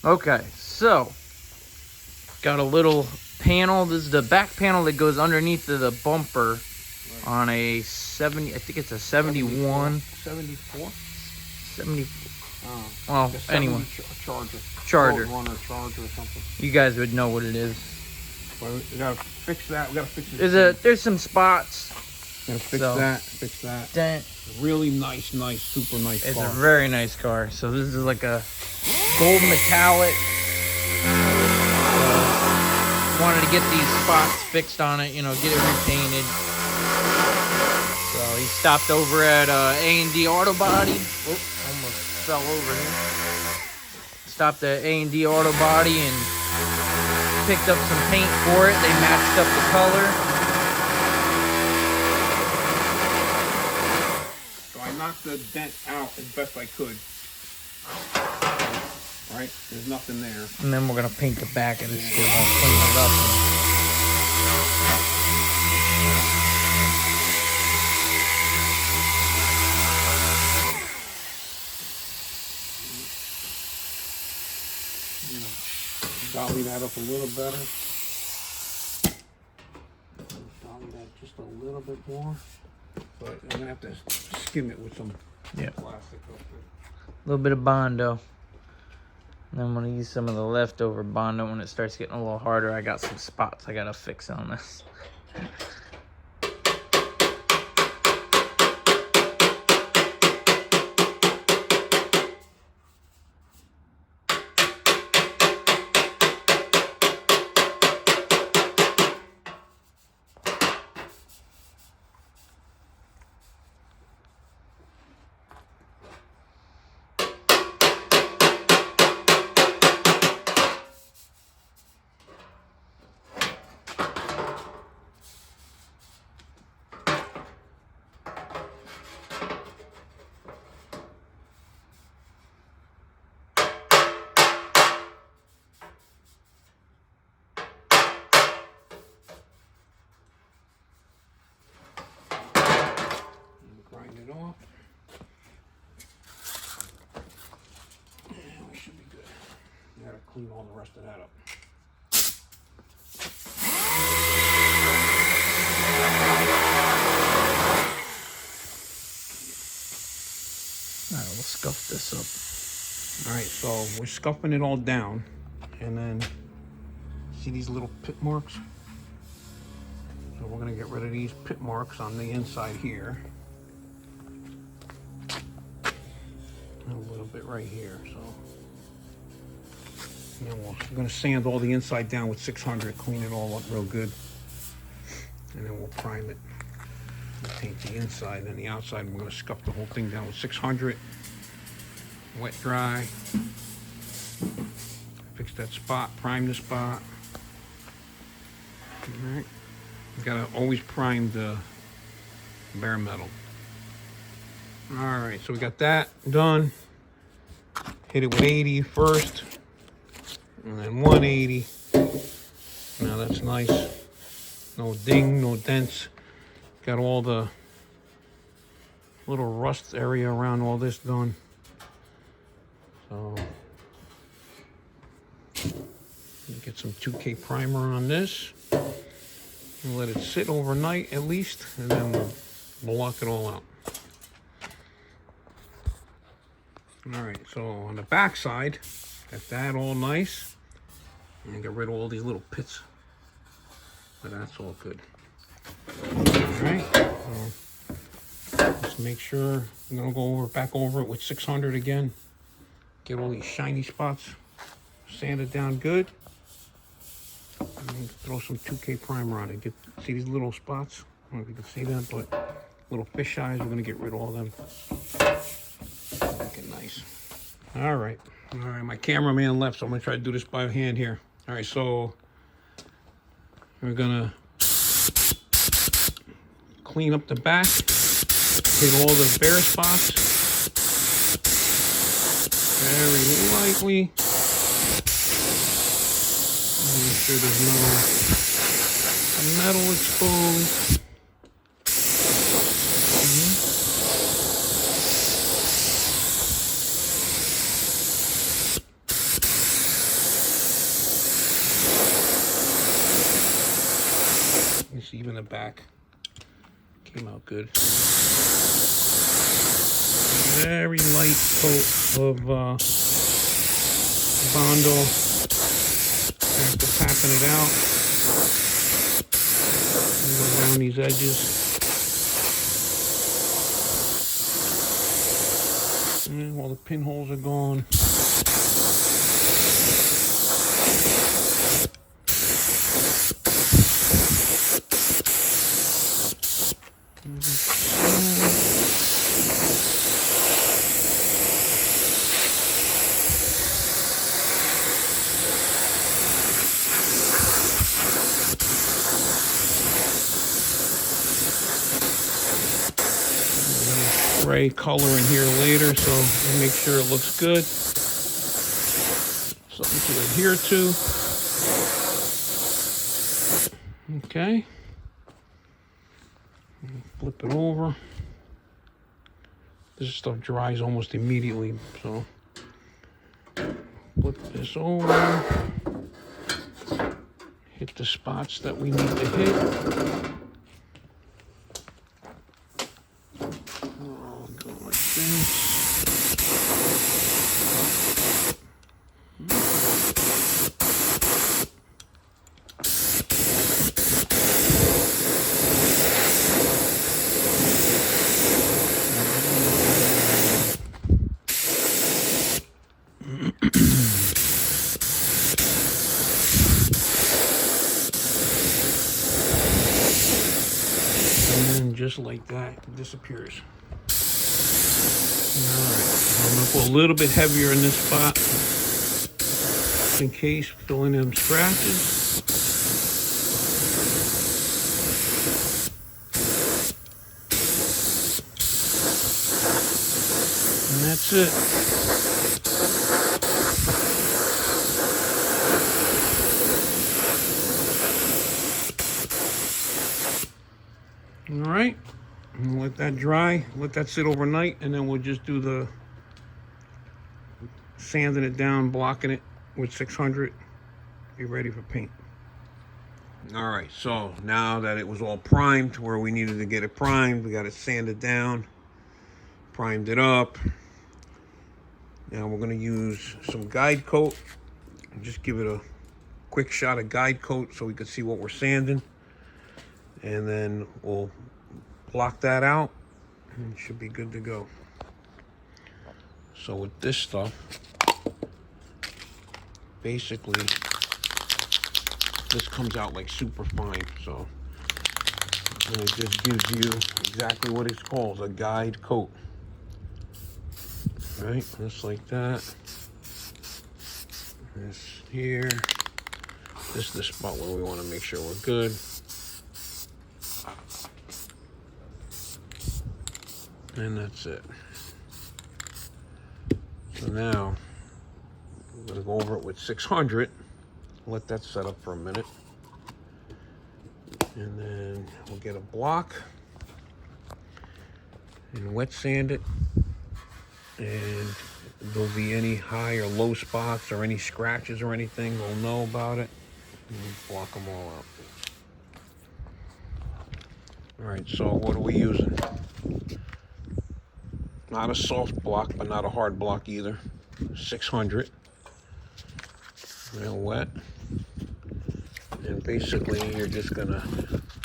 Okay, so got a little panel. This is the back panel that goes underneath of the bumper on a 70. I think it's a 71. 74. 70. Well, anyway, Charger. Runner Charger or something. You guys would know what it is. Well, we gotta fix that. We gotta fix it. There's some spots. Gotta fix that. Fix that. Dent. Really nice, super nice car. It's a very nice car. So this is like a gold metallic. Wanted to get these spots fixed on it, you know, get it repainted. So he stopped over at A&D Auto Body. Whoop, almost fell over here. Stopped at A&D Auto Body and picked up some paint for it. They matched up the color. So I knocked the dent out as best I could. Right, there's nothing there. And then we're gonna paint the back of this shit. I'll clean it up. Dolly that up a little better. Dolly that just a little bit more. But I'm gonna have to skim it with some plastic up there. A little bit of Bondo. And I'm gonna use some of the leftover Bondo when it starts getting a little harder. I got some spots I gotta fix on this. Grind it off. Yeah, we should be good. We gotta clean all the rest of that up. Alright, we'll scuff this up. Alright, so we're scuffing it all down. And then, see these little pit marks? So we're gonna get rid of these pit marks on the inside here. A little bit right here, so. And then we're gonna sand all the inside down with 600, clean it all up real good. And then we'll prime it. We'll paint the inside, and the outside we're gonna scuff the whole thing down with 600. Wet dry. Fix that spot, prime the spot. Alright. You gotta always prime the bare metal. Alright, so we got that done. Hit it with 80 first. And then 180. Now that's nice. No ding, no dents. Got all the little rust area around all this done. So get some 2K primer on this. And let it sit overnight at least, and then we'll block it all out. Alright, so on the back side, got that all nice. And get rid of all these little pits. But that's all good. Alright, just make sure, I'm gonna go back over it with 600 again. Get all these shiny spots, sand it down good. And throw some 2K primer on it. See these little spots? I don't know if you can see them, but little fish eyes, we're gonna get rid of all them. Make it nice. All right, my cameraman left, so I'm gonna try to do this by hand here. All right, so we're gonna clean up the back, hit all the bare spots very lightly. Make sure there's no metal exposed. nice. Even the back came out good. Very light coat of Bondo after tapping it out. Go around these edges. And all the pinholes are gone. Spray color in here later, so we'll make sure it looks good. Something to adhere to. Okay. Flip it over. This stuff dries almost immediately, so flip this over. Hit the spots that we need to hit. I'll go like this. Just like that, it disappears. Alright, I'm going to go a little bit heavier in this spot, just in case, fill in them scratches. And that's it. All right, and let that dry, let that sit overnight, and then we'll just do the sanding it down, blocking it with 600, be ready for paint. All right, so now that it was all primed where we needed to get it primed, we got it sanded down, primed it up. Now we're gonna use some guide coat, and just give it a quick shot of guide coat so we can see what we're sanding. And then we'll block that out and it should be good to go. So with this stuff, basically this comes out like super fine, so and it just gives you exactly what it's called, a guide coat. Right, just like that. This here, this is the spot where we want to make sure we're good. And that's it. So now, I'm gonna go over it with 600. Let that set up for a minute. And then we'll get a block and wet sand it. And if there'll be any high or low spots or any scratches or anything, we'll know about it. And we'll block them all out. All right, so what are we using? Not a soft block, but not a hard block either. 600. Real wet. And basically, you're just gonna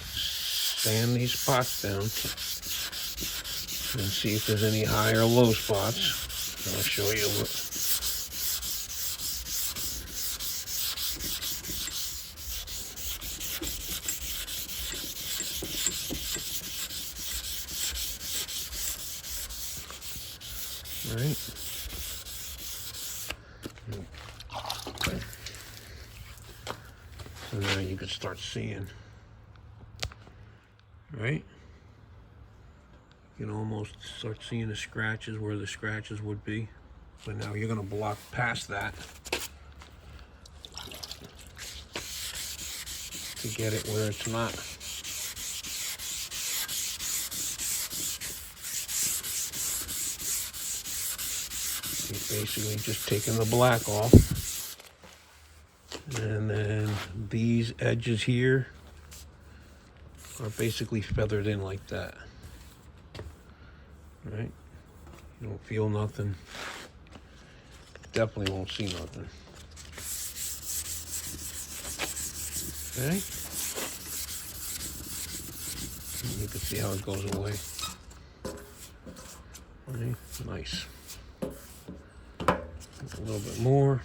sand these spots down and see if there's any high or low spots. And I'll show you what. Right. So now you can start seeing, right? You can almost start seeing the scratches where the scratches would be. So now you're gonna block past that to get it where it's not. You're basically just taking the black off. And then these edges here, are basically feathered in like that. Right? You don't feel nothing. Definitely won't see nothing. Okay? You can see how it goes away. Okay? Nice. A little bit more.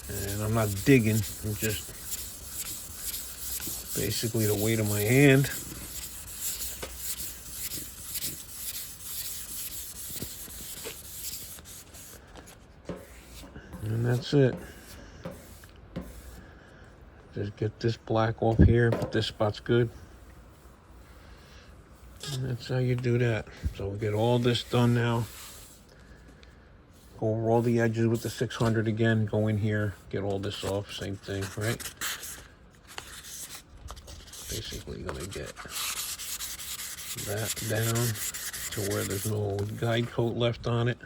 And I'm not digging, I'm just basically the weight of my hand. And that's it. Just get this black off here, but this spot's good. And that's how you do that. So we'll get all this done now. Go over all the edges with the 600 again. Go in here, get all this off. Same thing, right? Basically gonna get that down to where there's no guide coat left on it.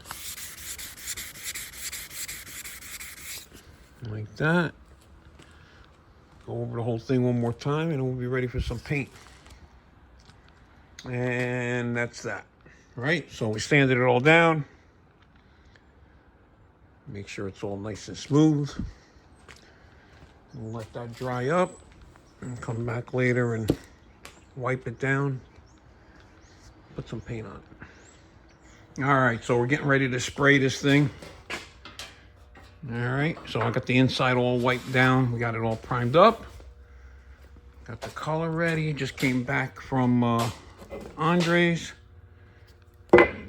Like that. Go over the whole thing one more time and we'll be ready for some paint. And that's that. Right? So we sanded it all down. Make sure it's all nice and smooth. We'll let that dry up and come back later and wipe it down. Put some paint on it. All right, so we're getting ready to spray this thing. All right, so I got the inside all wiped down. We got it all primed up. Got the color ready. Just came back from Andre's.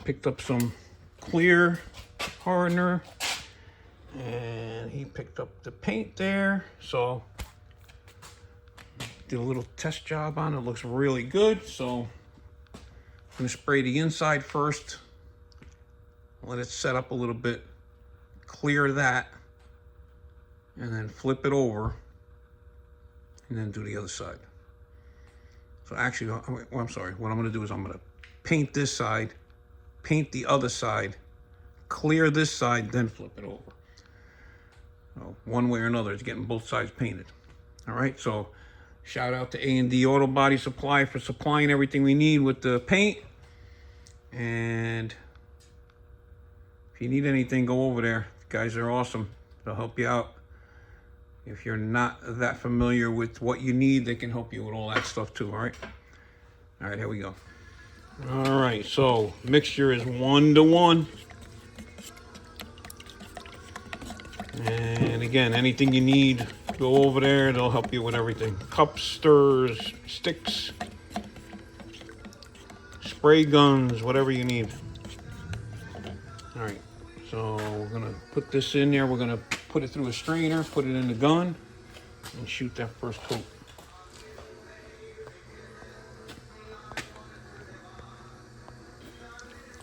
Picked up some clear hardener. And he picked up the paint there. So did a little test job on it. Looks really good. So I'm gonna spray the inside first. Let it set up a little bit. Clear that. And then flip it over. And then do the other side. So actually, I'm sorry. What I'm gonna do is I'm gonna paint this side, paint the other side, clear this side, then flip it over. So one way or another, it's getting both sides painted. All right, so shout out to A&D Auto Body Supply for supplying everything we need with the paint. And if you need anything, go over there. Guys are awesome. They'll help you out. If you're not that familiar with what you need, they can help you with all that stuff too, all right? All right, here we go. All right, so mixture is 1 to 1. And again, anything you need, go over there. They'll help you with everything. Cups, stirrers, sticks, spray guns, whatever you need. All right, so we're gonna put this in there. We're gonna put it through a strainer, put it in the gun, and shoot that first coat.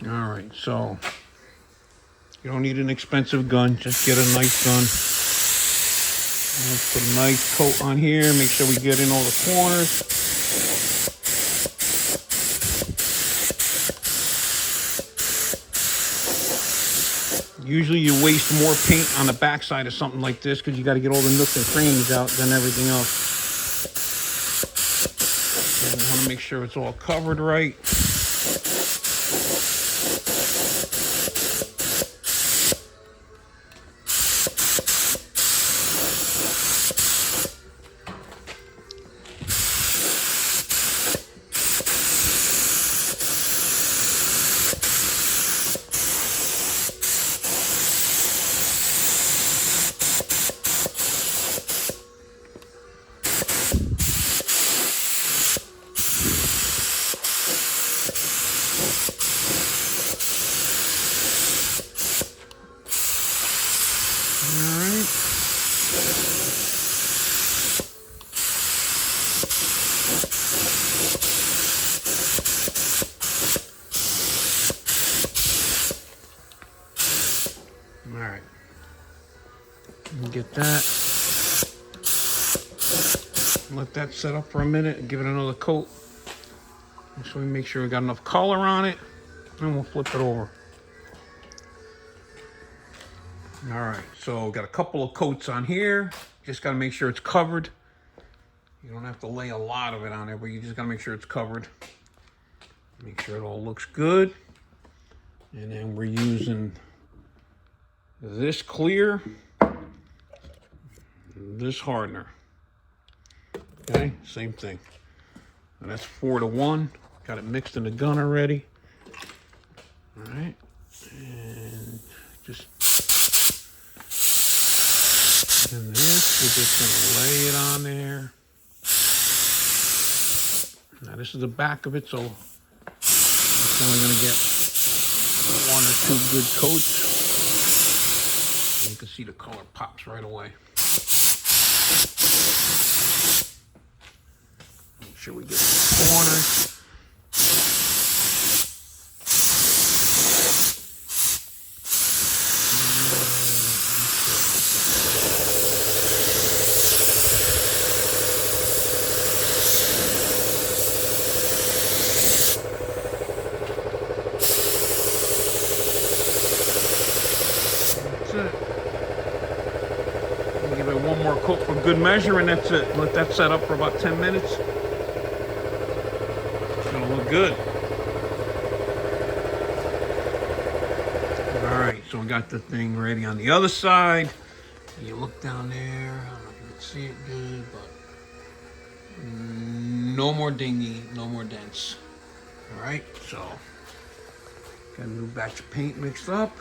All right, so you don't need an expensive gun, just get a nice gun. Let's put a nice coat on here, make sure we get in all the corners. Usually you waste more paint on the backside of something like this because you got to get all the nooks and crannies out than everything else. And you want to make sure it's all covered right. All right, get that. Let that set up for a minute and give it another coat. So we make sure we got enough color on it, and we'll flip it over. All right, so got a couple of coats on here. just got to make sure it's covered. You don't have to lay a lot of it on there, but you just got to make sure it's covered. Make sure it all looks good. And then we're using this clear, this hardener. Okay, same thing. And that's 4-to-1. Got it mixed in the gun already. All right, and just and this, we're just gonna lay it on there. Now this is the back of it, so it's only gonna get 1 or 2 good coats. And you can see the color pops right away. Make sure we get the corners. Give it one more coat for good measure, and that's it. Let that set up for about 10 minutes. It's gonna look good. All right, so we got the thing ready on the other side. You look down there, I don't know if you can see it good, but no more dingy, no more dents. All right, so got a new batch of paint mixed up.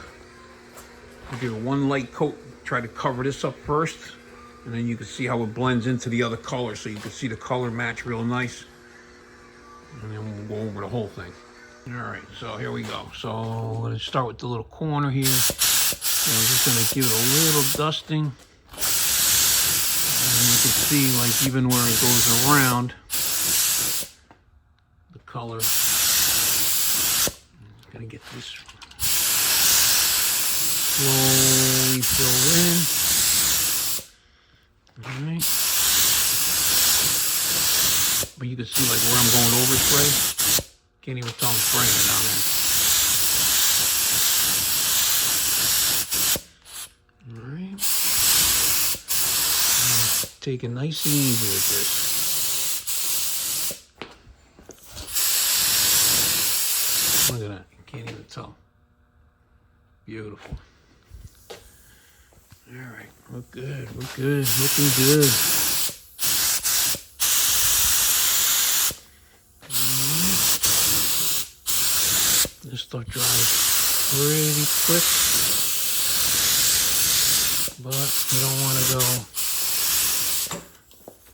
I'll give it one light coat, try to cover this up first, and then you can see how it blends into the other color, so you can see the color match real nice. And then we'll go over the whole thing. All right, so here we go. So I'm gonna start with the little corner here. So I'm just gonna give it a little dusting. And you can see, like, even where it goes around, the color. I'm gonna get this slowly fill in. All right. But you can see, like, where I'm going over spray. Can't even tell I'm spraying it down there. All right. Take it nice and easy with this. Look at that. You can't even tell. Beautiful. All right, look good, look good, looking good. This stuff dries pretty quick, but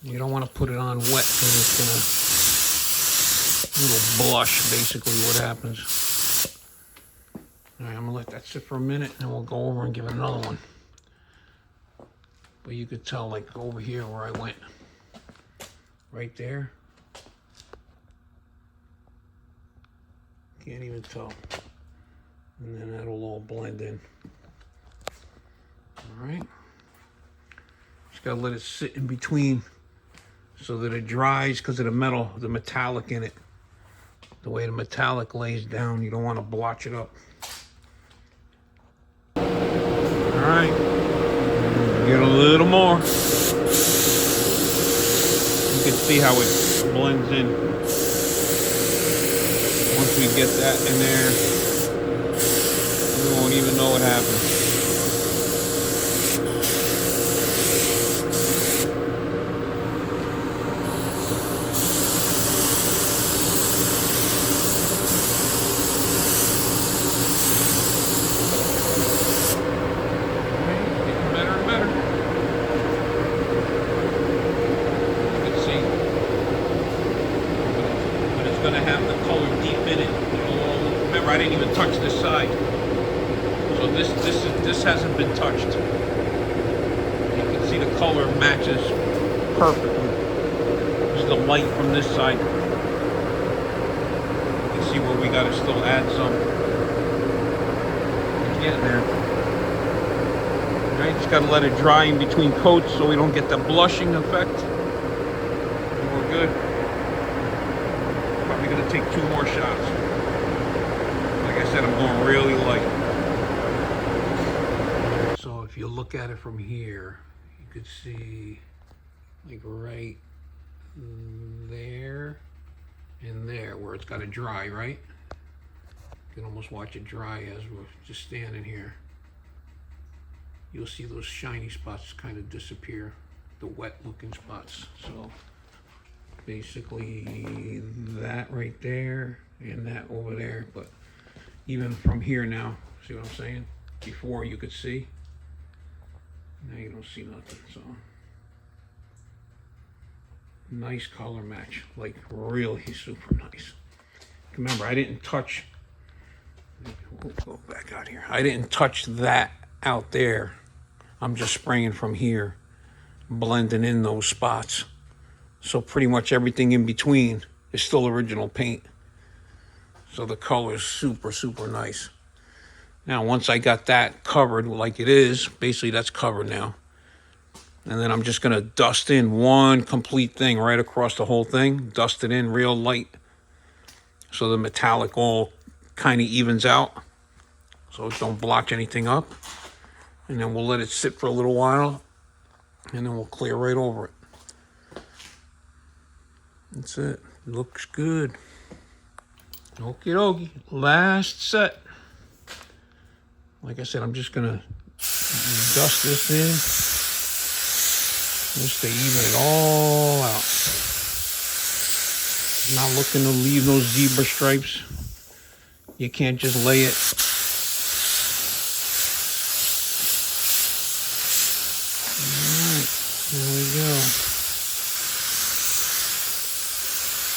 you don't want to put it on wet because it's gonna little blush, basically what happens. All right, I'm gonna let that sit for a minute, and we'll go over and give it another one. But you could tell, like, over here where I went, right there. Can't even tell. And then that'll all blend in. All right. Just gotta let it sit in between so that it dries because of the metal, the metallic in it. The way the metallic lays down, you don't want to blotch it up. All right. Get a little more. You can see how it blends in. Once we get that in there, we won't even know what happened. Going to have the color deep in it. Remember, I didn't even touch this side, so this hasn't been touched. You can see the color matches perfectly. Just the light from this side. You can see where we got to still add some. It's getting there. All right, just got to let it dry in between coats so we don't get the blushing effect. And we're good. Gonna take 2 more shots. Like I said, I'm going really light. So if you look at it from here, you could see like right there and there where it's got to dry, right? You can almost watch it dry as we're just standing here. You'll see those shiny spots kind of disappear, the wet looking spots. So basically that right there and that over there. But even from here now, see what I'm saying? Before you could see, now you don't see nothing. So nice color match, like really super nice. Remember, I didn't touch, we'll go back out here. I didn't touch that out there. I'm just spraying from here, blending in those spots. So pretty much everything in between is still original paint. So the color is super, super nice. Now, once I got that covered like it is, basically that's covered now. And then I'm just gonna dust in one complete thing right across the whole thing, dust it in real light so the metallic all kind of evens out so it don't blotch anything up. And then we'll let it sit for a little while and then we'll clear right over it. That's it. Looks good. Okie dokie. Last set. Like I said, I'm just gonna dust this in just to even it all out. Not looking to leave those zebra stripes. You can't just lay it. Alright, there we go.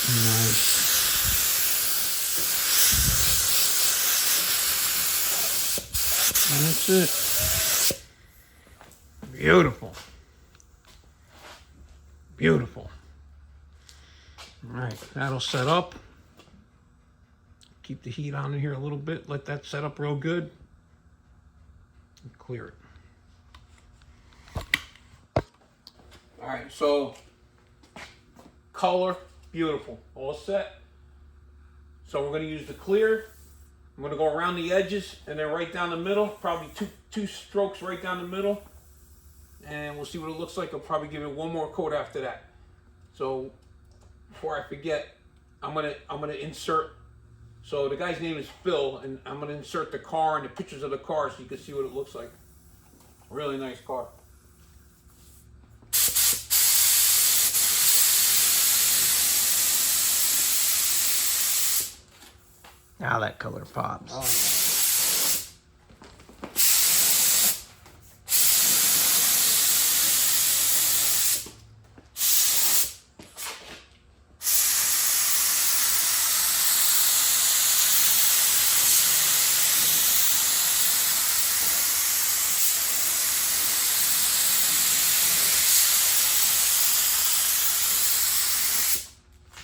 Nice. And that's it. Beautiful. Beautiful. All right, that'll set up. Keep the heat on in here a little bit. Let that set up real good. And clear it. All right, so color, beautiful, all set. So we're gonna use the clear. I'm gonna go around the edges and then right down the middle, probably two strokes right down the middle. And we'll see what it looks like. I'll probably give it one more coat after that. So before I forget, I'm gonna insert. So the guy's name is Phil, and I'm gonna insert the car and the pictures of the car so you can see what it looks like. Really nice car. Now that color pops. Oh, yeah.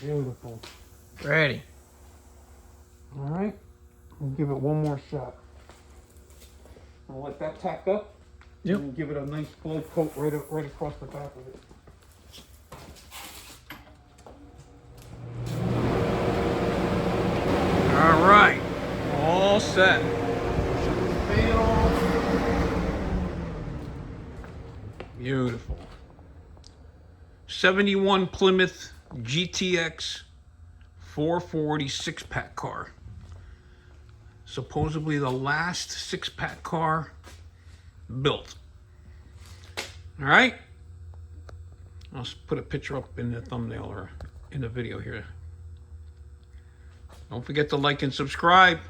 Beautiful. Ready. All right, we'll give it one more shot. I'll let that tack up. Yep. And give it a nice glow coat right across the back of it. All right. All set. Beautiful. 71 Plymouth GTX 440 six-pack car. Supposedly the last six-pack car built. All right. I'll put a picture up in the thumbnail or in the video here. Don't forget to like and subscribe.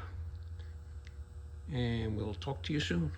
And we'll talk to you soon.